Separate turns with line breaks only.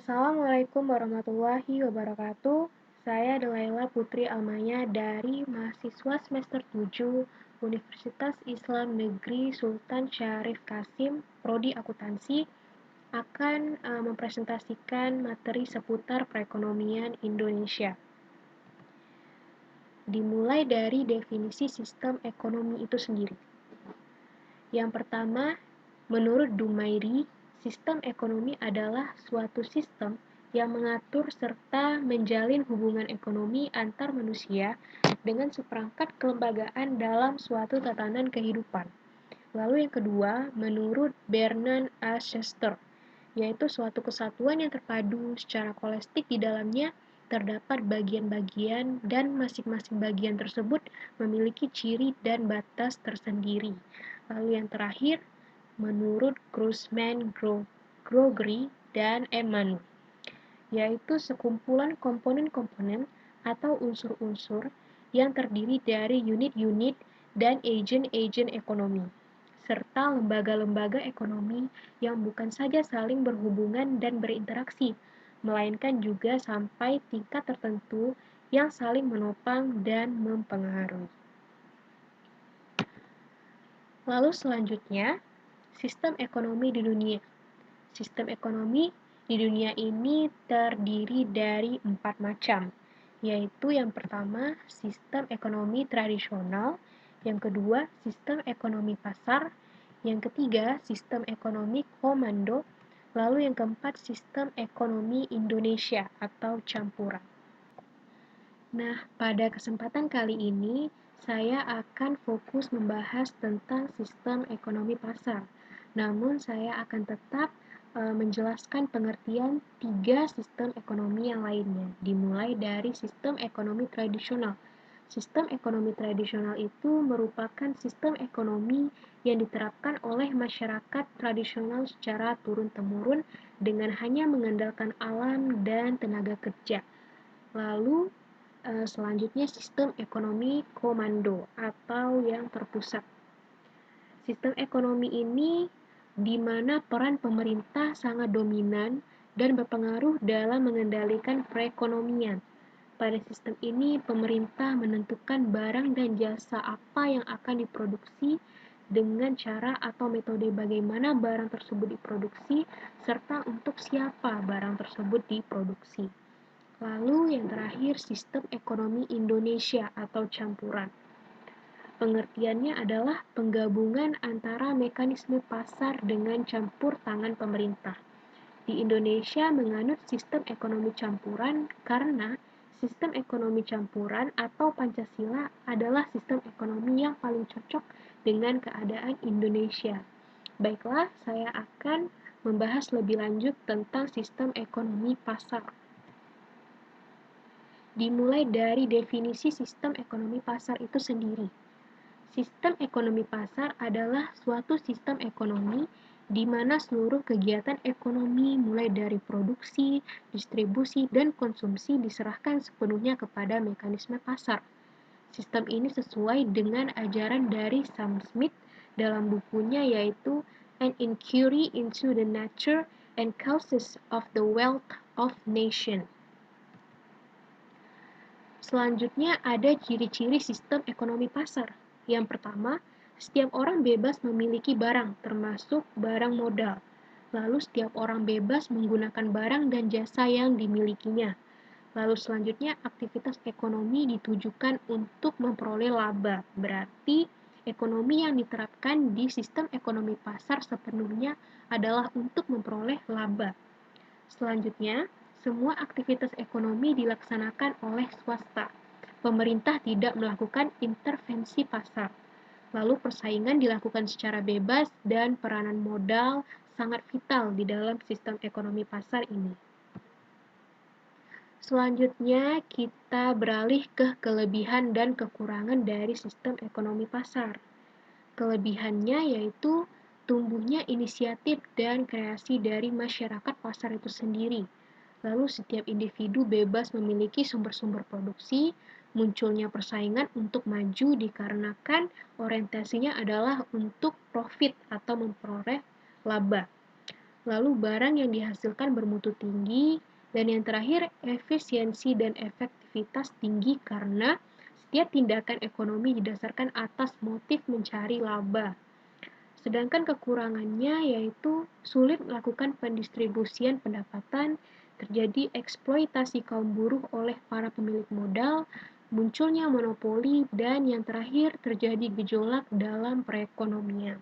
Assalamualaikum warahmatullahi wabarakatuh. Saya Delaila Putri Almaya dari mahasiswa semester 7 Universitas Islam Negeri Sultan Syarif Kasim, Prodi Akuntansi, akan mempresentasikan materi seputar perekonomian Indonesia. Dimulai dari definisi sistem ekonomi itu sendiri. Yang pertama, menurut Dumairi, sistem ekonomi adalah suatu sistem yang mengatur serta menjalin hubungan ekonomi antar manusia dengan seperangkat kelembagaan dalam suatu tatanan kehidupan. Lalu yang kedua, menurut Bernard A. Schuster, yaitu suatu kesatuan yang terpadu secara holistik di dalamnya terdapat bagian-bagian dan masing-masing bagian tersebut memiliki ciri dan batas tersendiri. Lalu yang terakhir, menurut Grossman, Gregory, dan Emmanuel, yaitu sekumpulan komponen-komponen atau unsur-unsur yang terdiri dari unit-unit dan agen-agen ekonomi, serta lembaga-lembaga ekonomi yang bukan saja saling berhubungan dan berinteraksi, melainkan juga sampai tingkat tertentu yang saling menopang dan mempengaruhi. Lalu selanjutnya, sistem ekonomi di dunia. Sistem ekonomi di dunia ini terdiri dari 4 macam, yaitu yang pertama, sistem ekonomi tradisional, yang kedua, sistem ekonomi pasar, yang ketiga, sistem ekonomi komando, lalu yang keempat, sistem ekonomi Indonesia atau campuran. Nah, pada kesempatan kali ini, saya akan fokus membahas tentang sistem ekonomi pasar. Namun, saya akan tetap menjelaskan pengertian 3 sistem ekonomi yang lainnya, dimulai dari sistem ekonomi tradisional. Sistem ekonomi tradisional itu merupakan sistem ekonomi yang diterapkan oleh masyarakat tradisional secara turun-temurun dengan hanya mengandalkan alam dan tenaga kerja. Lalu, selanjutnya sistem ekonomi komando atau yang terpusat. Sistem ekonomi ini di mana peran pemerintah sangat dominan dan berpengaruh dalam mengendalikan perekonomian. Pada sistem ini, pemerintah menentukan barang dan jasa apa yang akan diproduksi dengan cara atau metode bagaimana barang tersebut diproduksi, serta untuk siapa barang tersebut diproduksi. Lalu yang terakhir, sistem ekonomi Indonesia atau campuran. Pengertiannya adalah penggabungan antara mekanisme pasar dengan campur tangan pemerintah. Di Indonesia menganut sistem ekonomi campuran karena sistem ekonomi campuran atau Pancasila adalah sistem ekonomi yang paling cocok dengan keadaan Indonesia. Baiklah, saya akan membahas lebih lanjut tentang sistem ekonomi pasar. Dimulai dari definisi sistem ekonomi pasar itu sendiri. Sistem ekonomi pasar adalah suatu sistem ekonomi di mana seluruh kegiatan ekonomi mulai dari produksi, distribusi, dan konsumsi diserahkan sepenuhnya kepada mekanisme pasar. Sistem ini sesuai dengan ajaran dari Sam Smith dalam bukunya yaitu An Inquiry into the Nature and Causes of the Wealth of Nations. Selanjutnya ada ciri-ciri sistem ekonomi pasar. Yang pertama, setiap orang bebas memiliki barang, termasuk barang modal. Lalu setiap orang bebas menggunakan barang dan jasa yang dimilikinya. Lalu selanjutnya, aktivitas ekonomi ditujukan untuk memperoleh laba. Berarti, ekonomi yang diterapkan di sistem ekonomi pasar sepenuhnya adalah untuk memperoleh laba. Selanjutnya, semua aktivitas ekonomi dilaksanakan oleh swasta. Pemerintah tidak melakukan intervensi pasar. Lalu persaingan dilakukan secara bebas dan peranan modal sangat vital di dalam sistem ekonomi pasar ini. Selanjutnya, kita beralih ke kelebihan dan kekurangan dari sistem ekonomi pasar. Kelebihannya yaitu tumbuhnya inisiatif dan kreasi dari masyarakat pasar itu sendiri. Lalu setiap individu bebas memiliki sumber-sumber produksi, munculnya persaingan untuk maju dikarenakan orientasinya adalah untuk profit atau memperoleh laba. lalu barang yang dihasilkan bermutu tinggi, dan yang terakhir efisiensi dan efektivitas tinggi karena setiap tindakan ekonomi didasarkan atas motif mencari laba. Sedangkan kekurangannya yaitu sulit melakukan pendistribusian pendapatan, terjadi eksploitasi kaum buruh oleh para pemilik modal, munculnya monopoli, dan yang terakhir terjadi gejolak dalam perekonomian.